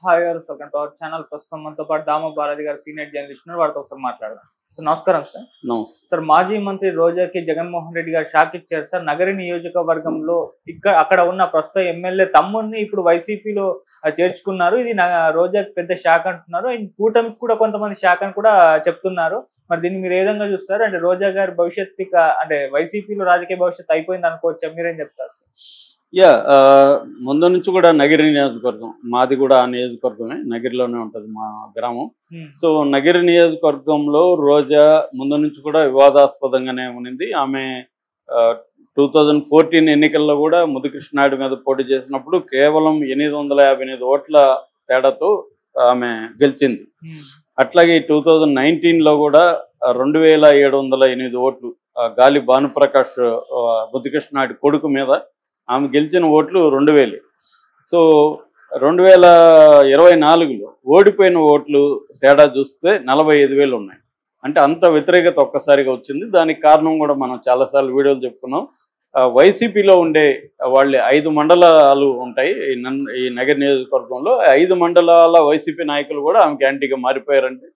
Hi గారు, welcome to our channel. ప్రస్తుతం మనతో పాటు దామ బాలాజీ గారు సీనియర్ జర్నలిస్ట్ ఉన్నారు. వారితో ఒకసారి మాట్లాడదాం. సార్ నమస్కారం. సార్ నమస్తే. సార్, మాజీ మంత్రి రోజాకి జగన్మోహన్ రెడ్డి గారు షాక్ ఇచ్చారు. సార్, నగరి నియోజకవర్గంలో అక్కడ ఉన్న ప్రస్తుత ఎమ్మెల్యే తమ్ముడిని ఇప్పుడు వైసీపీలో చేర్చుకున్నారు. ఇది రోజాకి పెద్ద షాక్ అంటున్నారు. కూటమికి కూడా కొంతమంది షాక్ అని కూడా చెప్తున్నారు. మరి దీన్ని మీరు ఏ విధంగా చూస్తారు? అంటే రోజా గారి భవిష్యత్తు అంటే వైసీపీలో రాజకీయ భవిష్యత్తు అయిపోయింది అనుకోవచ్చా? మీరేం చెప్తారు సార్? ముందు నుంచి కూడా నగిరి నియోజకవర్గం మాది కూడా ఆ నియోజకవర్గమే, నగిరిలోనే ఉంటుంది మా గ్రామం. సో నగిరి నియోజకవర్గంలో రోజా ముందు నుంచి కూడా వివాదాస్పదంగానే ఉన్నింది. ఆమె 2014 ఎన్నికల్లో కూడా ముద్దుకృష్ణనాయుడు మీద పోటీ చేసినప్పుడు కేవలం 858 ఓట్ల తేడాతో ఆమె గెలిచింది. అట్లాగే 2019లో కూడా 2708 ఓట్లు గాలి భానుప్రకాష్ ముద్దుకృష్ణనాయుడు కొడుకు మీద ఆమె గెలిచిన ఓట్లు 2000. సో 2024లో ఓడిపోయిన ఓట్లు తేడా చూస్తే 45,000 ఉన్నాయి. అంటే అంత వ్యతిరేకత ఒక్కసారిగా వచ్చింది. దానికి కారణం కూడా మనం చాలాసార్లు వీడియోలు చెప్పుకున్నాం. వైసీపీలో ఉండే వాళ్ళే 5 మండలాలు ఉంటాయి ఈ నగర నియోజకవర్గంలో. 5 మండలాల వైసీపీ నాయకులు కూడా ఆమెకి యాంటీగా మారిపోయారంటే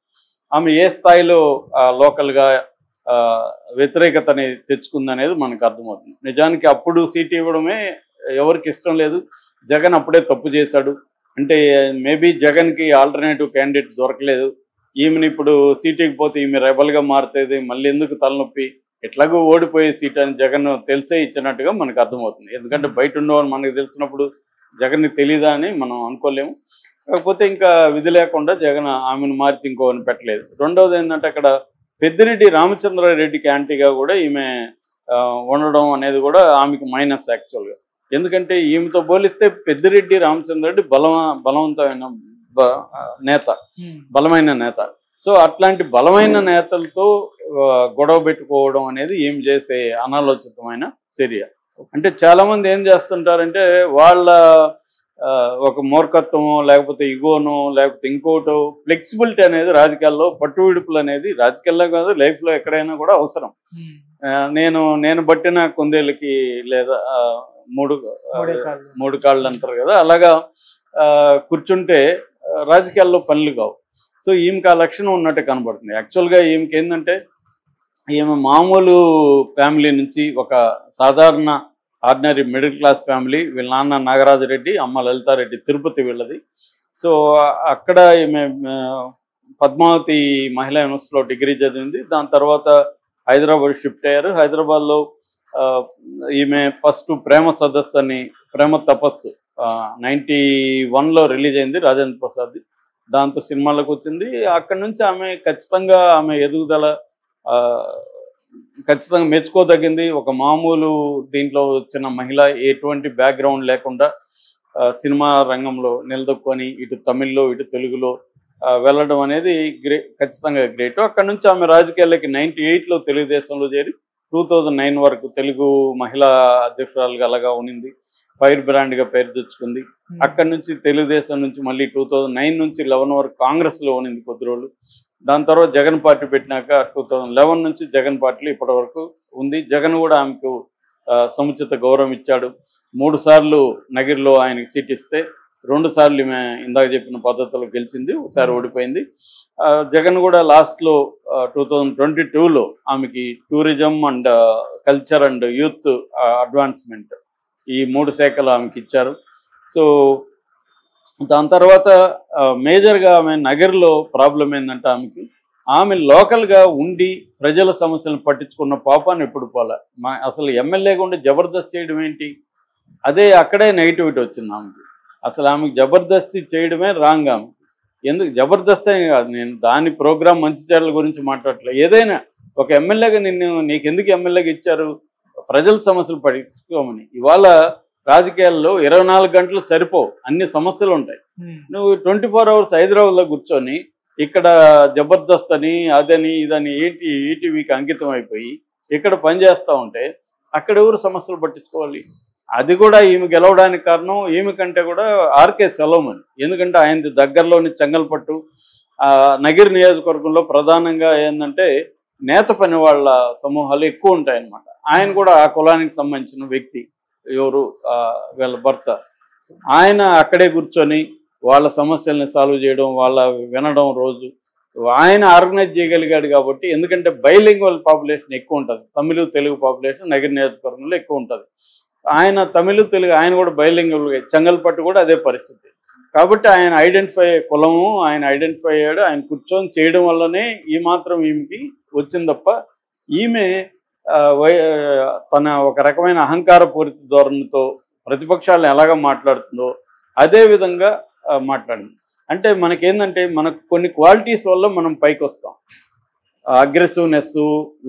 ఆమె ఏ స్థాయిలో లోకల్గా వ్యతిరేకతని తెచ్చుకుందనేది మనకు అర్థమవుతుంది. నిజానికి అప్పుడు సీట్ ఇవ్వడమే ఎవరికి ఇష్టం లేదు. జగన్ అప్పుడే తప్పు చేశాడు. అంటే మేబీ జగన్కి ఆల్టర్నేటివ్ క్యాండిడేట్ దొరకలేదు. ఈమెను ఇప్పుడు సీట్ ఇవ్వకపోతే ఈమె రెబల్గా మారుతుంది, మళ్ళీ ఎందుకు తలనొప్పి, ఎట్లాగో ఓడిపోయే సీట్ అని జగన్ తెలిసే ఇచ్చినట్టుగా మనకు అర్థమవుతుంది. ఎందుకంటే బయట ఉండేవాళ్ళు మనకు తెలిసినప్పుడు జగన్కి తెలీదా అని మనం అనుకోలేము. కాకపోతే ఇంకా విధి లేకుండా జగన్ ఆమెను మార్చి ఇంకోని పెట్టలేదు. రెండవది ఏంటంటే అక్కడ పెద్దిరెడ్డి రామచంద్రారెడ్డికి యాంటీగా కూడా ఈమె ఉండడం అనేది కూడా ఆమెకు మైనస్ యాక్చువల్గా. ఎందుకంటే ఈమెతో పోలిస్తే పెద్దిరెడ్డి రామచంద్రారెడ్డి బలవంతమైన నేత, బలమైన నేత. సో అట్లాంటి బలమైన నేతలతో గొడవ పెట్టుకోవడం అనేది ఏం చేసే అనాలోచితమైన చర్య. అంటే చాలామంది ఏం చేస్తుంటారంటే వాళ్ళ ఒక మూర్ఖత్వమో లేకపోతే ఇగోనో లేకపోతే ఇంకోటో, ఫ్లెక్సిబిలిటీ అనేది రాజకీయాల్లో, పట్టు విడుపులు అనేది రాజకీయాల్లో కాదు లైఫ్లో ఎక్కడైనా కూడా అవసరం. నేను బట్టిన కుందేళ్ళకి లేదా మూడు కాళ్ళు అంటారు కదా, అలాగా కూర్చుంటే రాజకీయాల్లో పనులు కావు. సో ఈమెకి ఆ లక్షణం ఉన్నట్టు కనబడుతుంది. యాక్చువల్గా ఈమెకి ఏంటంటే ఈమె మామూలు ఫ్యామిలీ నుంచి ఒక సాధారణ ఆర్డినరీ మిడిల్ క్లాస్ ఫ్యామిలీ. వీళ్ళ నాన్న నాగరాజరెడ్డి, అమ్మ లలితారెడ్డి, తిరుపతి వీళ్ళది. సో అక్కడ ఈమె పద్మావతి మహిళా యూనివర్సిటీలో డిగ్రీ చదివింది. దాని తర్వాత హైదరాబాద్ షిఫ్ట్ అయ్యారు. హైదరాబాద్లో ఈమె ఫస్ట్ ప్రేమ సదస్సు అని, ప్రేమ తపస్సు 91లో రిలీజ్ అయింది రాజేంద్ర ప్రసాద్. దాంతో సినిమాలకు వచ్చింది. అక్కడి నుంచి ఆమె ఖచ్చితంగా ఆమె ఎదుగుదల ఖచ్చితంగా మెచ్చుకోదగింది. ఒక మామూలు దీంట్లో వచ్చిన మహిళ, ఎటువంటి బ్యాక్గ్రౌండ్ లేకుండా సినిమా రంగంలో నిలదొక్కొని ఇటు తమిళ్లో ఇటు తెలుగులో వెళ్ళడం అనేది ఖచ్చితంగా గ్రేట్. అక్కడ నుంచి ఆమె రాజకీయాలకి 98లో తెలుగుదేశంలో చేరి 2009 వరకు తెలుగు మహిళా అధ్యక్షురాలుగా అలాగా ఉన్నింది. ఫైర్ బ్రాండ్గా పేరు తెచ్చుకుంది. అక్కడి నుంచి తెలుగుదేశం నుంచి మళ్ళీ 2009 నుంచి 11 వరకు కాంగ్రెస్లో ఉన్నింది కొద్ది రోజులు. దాని తర్వాత జగన్ పార్టీ పెట్టినాక 2011 నుంచి జగన్ పార్టీలో ఇప్పటి వరకు ఉంది. జగన్ కూడా ఆమెకు సముచిత గౌరవం ఇచ్చాడు. 3 సార్లు నగిరిలో ఆయనకి సీట్ ఇస్తే 2 సార్లు ఈమె ఇందాక చెప్పిన పద్ధతిలో గెలిచింది, ఒకసారి ఓడిపోయింది. జగన్ కూడా లాస్ట్లో 2022లో ఆమెకి tourism and culture and youth advancement ఈ 3 శాఖలు ఆమెకి ఇచ్చారు. సో దాని తర్వాత మేజర్గా ఆమె నగర్లో ప్రాబ్లం ఏంటంటే ఆమె లోకల్గా ఉండి ప్రజల సమస్యలను పట్టించుకున్న పాపాన్ని ఎప్పుడు పోలే. అసలు ఎమ్మెల్యేగా ఉండి జబర్దస్త్ చేయడం ఏంటి, అదే అక్కడే నెగిటివిటీ వచ్చింది ఆమెకి. అసలు ఆమెకు జబర్దస్తి చేయడమే రాంగ్. ఆమె ఎందుకు జబర్దస్త్ అని కాదు, నేను దాని ప్రోగ్రామ్ మంచి చెడ్డల గురించి మాట్లాడట్లేదు. ఏదైనా ఒక ఎమ్మెల్యేగా నీకు ఎందుకు ఎమ్మెల్యేగా ఇచ్చారు, ప్రజల సమస్యలు పట్టించుకోమని. ఇవాళ రాజకీయాల్లో 24 గంటలు సరిపోవు, అన్ని సమస్యలు ఉంటాయి. నువ్వు 24 అవర్స్ హైదరాబాద్లో కూర్చొని ఇక్కడ జబర్దస్త్ అని అదని ఇదని ఈటీవీకి అంకితం అయిపోయి ఇక్కడ పనిచేస్తూ ఉంటే అక్కడ ఎవరు సమస్యలు పట్టించుకోవాలి? అది కూడా ఈమె గెలవడానికి కారణం ఈమె కంటే కూడా ఆర్కే సెలవుమని. ఎందుకంటే ఆయనది దగ్గరలోని చెంగల్పట్టు నగిరి నియోజకవర్గంలో ప్రధానంగా ఏంటంటే నేత పని వాళ్ళ సమూహాలు ఎక్కువ ఉంటాయన్నమాట. ఆయన కూడా ఆ కులానికి సంబంధించిన వ్యక్తి. ఎవరు వీళ్ళ భర్త. ఆయన అక్కడే కూర్చొని వాళ్ళ సమస్యల్ని సాల్వ్ చేయడం, వాళ్ళ వినడం రోజు ఆయన ఆర్గనైజ్ చేయగలిగాడు కాబట్టి. ఎందుకంటే బైలింగ్వల్ పాపులేషన్ ఎక్కువ ఉంటుంది, తమిళ తెలుగు పాపులేషన్ నగర నియోజకవర్గంలో ఎక్కువ ఉంటుంది. ఆయన తమిళ తెలుగు ఆయన కూడా బైలింగ్వల్, చెంగల్పట్టు కూడా అదే పరిస్థితి. కాబట్టి ఆయన కులము ఆయన ఐడెంటిఫై అయ్యాడు. ఆయన కూర్చొని చేయడం వల్లనే ఈ మాత్రం ఈమెకి వచ్చింది తప్ప ఈమె తన ఒక రకమైన అహంకారపూరిత ధోరణితో ప్రతిపక్షాలను ఎలాగ మాట్లాడుతుందో అదే విధంగా మాట్లాడింది. అంటే మనకేందంటే మనకు కొన్ని క్వాలిటీస్ వల్ల మనం పైకి వస్తాం. అగ్రెసివ్నెస్,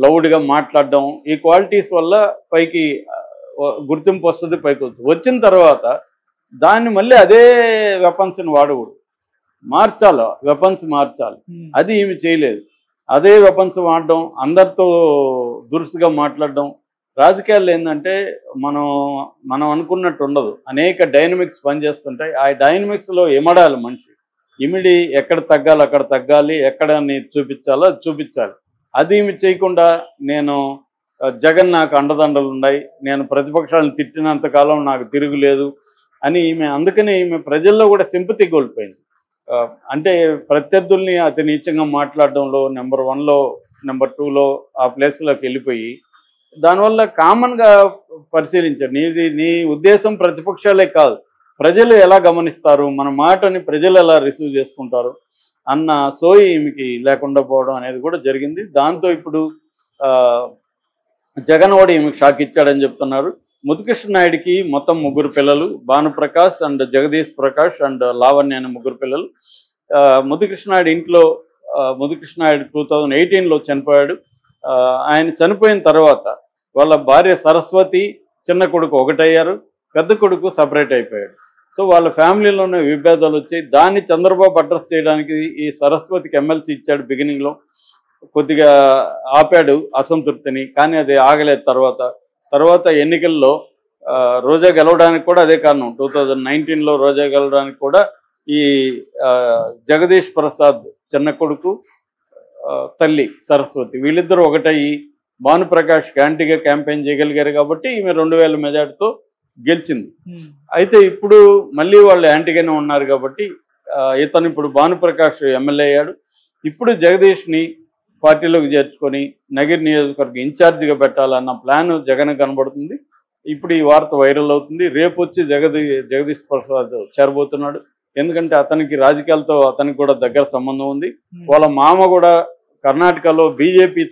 లౌడ్గా మాట్లాడడం, ఈ క్వాలిటీస్ వల్ల పైకి గుర్తింపు వస్తుంది, పైకి వచ్చిన తర్వాత దాన్ని మళ్ళీ అదే వెపన్స్ని వాడకూడదు, మార్చాలి, వెపన్స్ మార్చాలి. అది ఈమె చేయలేదు. అదే వెపన్స్ వాడడం, అందరితో దురుసుగా మాట్లాడడం. రాజకీయాల్లో ఏంటంటే మనం అనుకున్నట్టు ఉండదు, అనేక డైనమిక్స్ పనిచేస్తుంటాయి. ఆ డైనమిక్స్లో ఇమడాలి మనిషి, ఇమిడి ఎక్కడ తగ్గాలి అక్కడ తగ్గాలి, ఎక్కడ చూపించాలో అది చూపించాలి. అది ఈమె చేయకుండా నేను జగన్ నాకు అండదండలు ఉన్నాయి, నేను ప్రతిపక్షాలను తిట్టినంతకాలం నాకు తిరుగులేదు అని ఈమె, అందుకని ఈమె ప్రజల్లో కూడా సింపతి కోల్పోయింది. అంటే ప్రత్యర్థుల్ని అతి నీచంగా మాట్లాడడంలో నెంబర్ 1లో నెంబర్ 2లో ఆ ప్లేస్లోకి వెళ్ళిపోయి, దానివల్ల కామన్గా పరిశీలించారు. నీ ఉద్దేశం ప్రతిపక్షాలే కాదు, ప్రజలు ఎలా గమనిస్తారు, మన మాటని ప్రజలు ఎలా రిసీవ్ చేసుకుంటారు అన్న సోయి ఈమెకి లేకుండా పోవడం అనేది కూడా జరిగింది. దాంతో ఇప్పుడు జగన్ కూడా ఈమెకి షాక్ ఇచ్చాడని చెప్తున్నారు. ముద్దుకృష్ణ నాయుడికి మొత్తం 3 పిల్లలు, భానుప్రకాష్ అండ్ జగదీష్ ప్రకాష్ అండ్ లావణ్య అనే 3 పిల్లలు. ముద్దుకృష్ణ నాయుడు ఇంట్లో ముద్దుకృష్ణ నాయుడు 2018లో చనిపోయాడు. ఆయన చనిపోయిన తర్వాత వాళ్ళ భార్య సరస్వతి, చిన్న కొడుకు ఒకటయ్యారు, పెద్ద కొడుకు సపరేట్ అయిపోయాడు. సో వాళ్ళ ఫ్యామిలీలోనే విభేదాలు వచ్చాయి. దాన్ని చంద్రబాబు అడ్రస్ చేయడానికి ఈ సరస్వతికి ఎమ్మెల్సీ ఇచ్చాడు. బిగినింగ్లో కొద్దిగా ఆపాడు అసంతృప్తిని, కానీ అది ఆగలేదు. తర్వాత ఎన్నికల్లో రోజా గెలవడానికి కూడా అదే కారణం. 2019లో రోజా గెలవడానికి కూడా ఈ జగదీష్ ప్రసాద్ చిన్న కొడుకు, తల్లి సరస్వతి వీళ్ళిద్దరూ ఒకటయ్యి భానుప్రకాష్కి యాంటీగా క్యాంపెయిన్ చేయగలిగారు కాబట్టి ఈమె 2000 మెజార్టీతో గెలిచింది. అయితే ఇప్పుడు మళ్ళీ వాళ్ళు యాంటీగానే ఉన్నారు కాబట్టి ఇతను ఇప్పుడు భానుప్రకాష్ ఎమ్మెల్యే అయ్యాడు. ఇప్పుడు జగదీష్ని పార్టీలోకి చేర్చుకొని నగిరి నియోజకవర్గ ఇన్ఛార్జిగా పెట్టాలన్న ప్లాన్ జగన్ కనబడుతుంది. ఇప్పుడు ఈ వార్త వైరల్ అవుతుంది. రేపు వచ్చి జగదీష్ ప్రసాద్ చేరబోతున్నాడు. ఎందుకంటే అతనికి రాజకీయాలతో అతనికి కూడా దగ్గర సంబంధం ఉంది. వాళ్ళ మామ కూడా కర్ణాటకలో బీజేపీ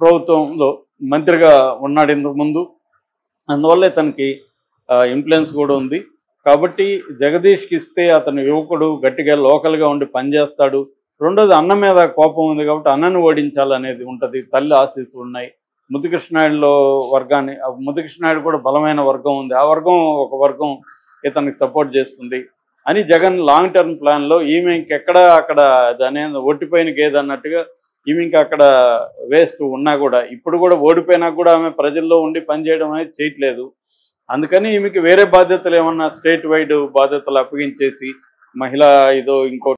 ప్రభుత్వంలో మంత్రిగా ఉన్నాడు ఇంతకు ముందు. అందువల్ల ఇతనికి ఇన్ఫ్లుయెన్స్ కూడా ఉంది. కాబట్టి జగదీష్కి ఇస్తే అతను యువకుడు, గట్టిగా లోకల్గా ఉండి పనిచేస్తాడు. రెండోది అన్న మీద కోపం ఉంది కాబట్టి అన్నను ఓడించాలనేది ఉంటుంది. తల్లి ఆశీస్సులు ఉన్నాయి. ముద్దుకృష్ణ నాయుడు కూడా బలమైన వర్గం ఉంది. ఆ వర్గం ఒక వర్గం ఇతనికి సపోర్ట్ చేస్తుంది అని జగన్ లాంగ్ టర్మ్ ప్లాన్లో ఈమె ఇంకెక్కడ అక్కడ అనేది ఓడిపోయిన గేదన్నట్టుగా ఈమె ఇంకా అక్కడ వేస్తూ ఉన్నా కూడా, ఇప్పుడు కూడా ఓడిపోయినా కూడా ఆమె ప్రజల్లో ఉండి పనిచేయడం అనేది చేయట్లేదు. అందుకని ఈమెకి వేరే బాధ్యతలు ఏమన్నా స్టేట్ వైడ్ బాధ్యతలు అప్పగించేసి మహిళా ఇంకో